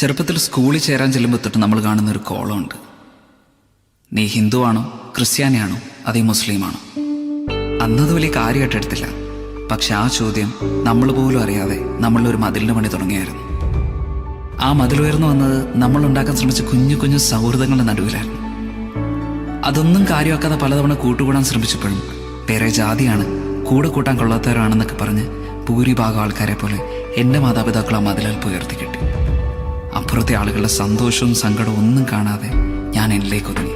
ചെറുപ്പത്തിൽ സ്കൂളിൽ ചേരാൻ ചെല്ലുമ്പോൾ തൊട്ട് നമ്മൾ കാണുന്നൊരു കോളമുണ്ട്. നീ ഹിന്ദുവാണോ, ക്രിസ്ത്യാനിയാണോ, അതേ മുസ്ലിമാണോ? അന്നത് വലിയ കാര്യമായിട്ടെടുത്തില്ല. പക്ഷെ ആ ചോദ്യം നമ്മൾ പോലും അറിയാതെ നമ്മളൊരു മതിലിൻ്റെ പണി തുടങ്ങിയായിരുന്നു. ആ മതിലുയർന്നു വന്നത് നമ്മൾ ഉണ്ടാക്കാൻ ശ്രമിച്ച കുഞ്ഞു കുഞ്ഞു സൗഹൃദങ്ങളുടെ നടുവിലായിരുന്നു. അതൊന്നും കാര്യമാക്കാതെ പലതവണ കൂട്ടുകൂടാൻ ശ്രമിച്ചപ്പോഴും വേറെ ജാതിയാണ്, കൂടെ കൂട്ടാൻ കൊള്ളാത്തവരാണെന്നൊക്കെ പറഞ്ഞ് ഭൂരിഭാഗം ആൾക്കാരെ പോലെ എൻ്റെ മാതാപിതാക്കൾ ആ മതിലൽപ്പ് ഉയർത്തി കിട്ടി. അപ്പുറത്തെ ആളുകളുടെ സന്തോഷവും സങ്കടവും ഒന്നും കാണാതെ ഞാൻ എന്നിലേക്ക് ഒതുങ്ങി.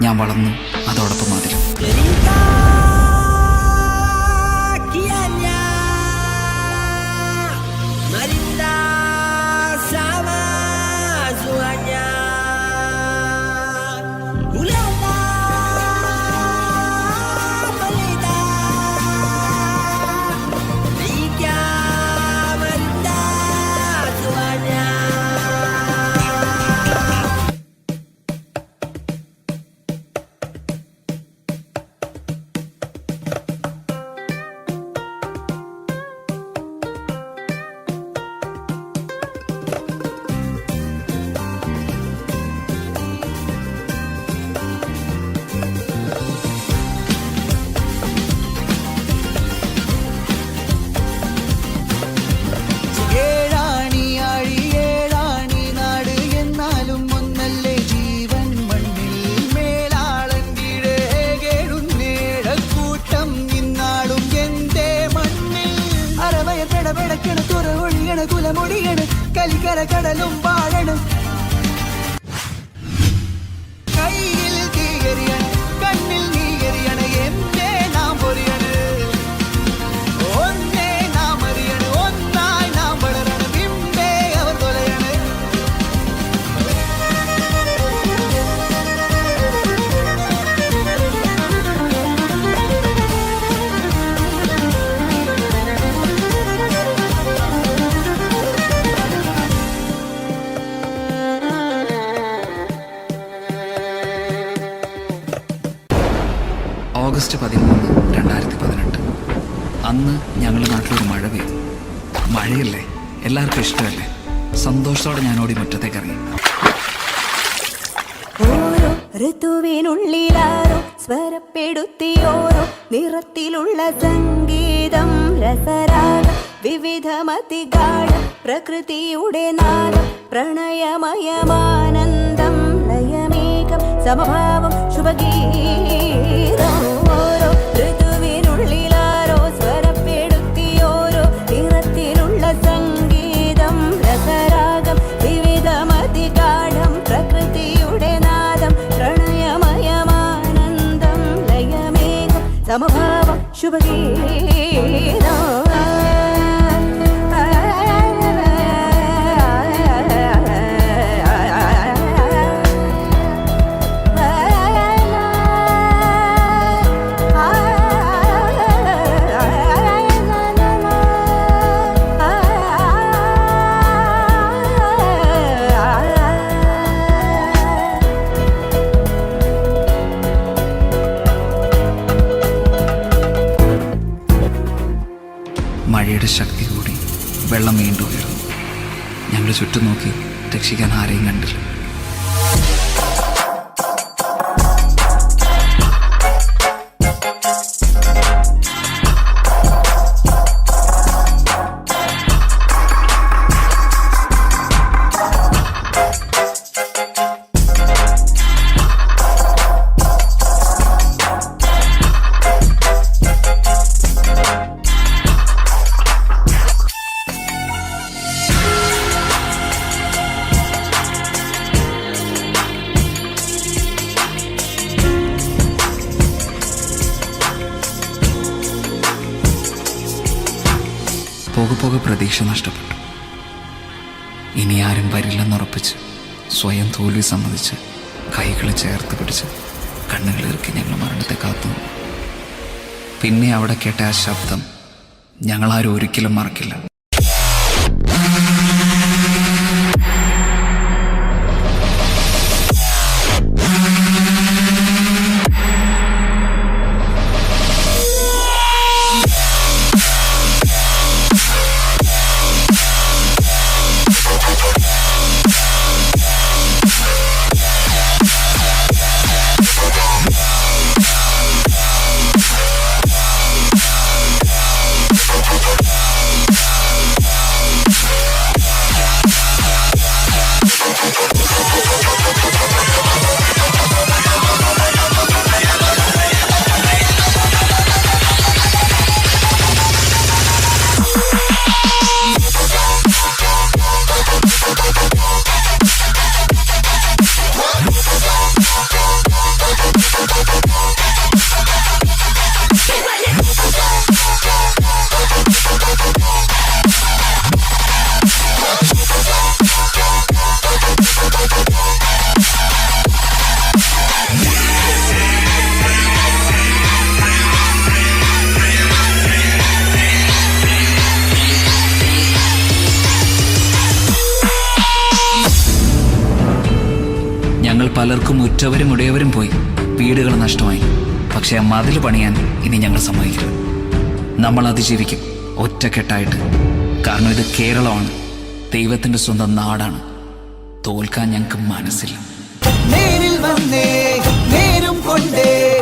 ഞാൻ വളർന്നു, അതോടൊപ്പം മതിലും. കുലമൊടിയാണ് കലികര കടലും വാഴണ് കയ്യിൽ തീയറിയാണ് കണ്ണിൽ നീയറിയാണ് എന്തേ നാം പൊറിയാണ് ഒന്നേ നാം അറിയാണ് ഒന്നായി നാം വളരണം ബിംബേ അവർ കൊലയാണ്. ഓഗസ്റ്റ് 13, 2018. അന്ന് ഞങ്ങളുടെ നാട്ടിലൊരു മഴ പെയ്തു. മഴയല്ലേ, എല്ലാവർക്കും ഇഷ്ടമല്ലേ. സന്തോഷത്തോടെ ഞാൻ ഓടി മുറ്റത്തേക്ക് ഇറങ്ങി. ഓരോ ഋതുവിനുള്ളിലാരോ സ്വരപ്പെടുത്തിയോരോ നിറത്തിലുള്ള സംഗീതം രസരാഗം വിവിധമതിഗാഢം പ്രകൃതിയുടെ നാദം പ്രണയമയമാനന്ദം ലയമേകം സമഭാവം ശുഭഗീതം. ഓരോ ഋതുവിനുള്ളിലാരോ സ്വരപ്പെടുത്തിയോരോ നിറത്തിലുള്ള സംഗീതം രസരാഗം വിവിധമതിഗാഢം പ്രകൃതിയുടെ നാദം പ്രണയമയമാനന്ദം ലയമേകം സമഭാവം ശുഭഗീതം. മഴയുടെ ശക്തി കൂടി, വെള്ളം വീണ്ടും ഉയർന്നു. ഞങ്ങൾ ചുറ്റും നോക്കി, രക്ഷിക്കാൻ ആരെയും കണ്ടില്ല. പോകെ പോകെ പ്രതീക്ഷ നഷ്ടപ്പെട്ടു. ഇനി ആരും വരില്ലെന്നുറപ്പിച്ച് സ്വയം തോൽവി സമ്മതിച്ച് കൈകളെ ചേർത്ത് പിടിച്ച് കണ്ണുകളിറക്കി ഞങ്ങൾ മരണത്തെ കാത്തു. പിന്നെ അവിടെ കേട്ട ആ ശബ്ദം ഞങ്ങളാരും ഒരിക്കലും മറക്കില്ല. പലർക്കും ഉറ്റവരും ഉടയവരും പോയി, വീടുകൾ നഷ്ടമായി. പക്ഷെ ആ മതിൽ പണിയാൻ ഇനി ഞങ്ങൾ സമ്മതിക്കില്ല. നമ്മൾ അതിജീവിക്കും ഒറ്റക്കെട്ടായിട്ട്. കാരണം ഇത് കേരളമാണ്, ദൈവത്തിന്റെ സ്വന്തം നാടാണ്. തോൽക്കാൻ ഞങ്ങൾക്ക് മനസ്സില്ല. നേരിൽ വന്നേ നേരും കൊണ്ടേ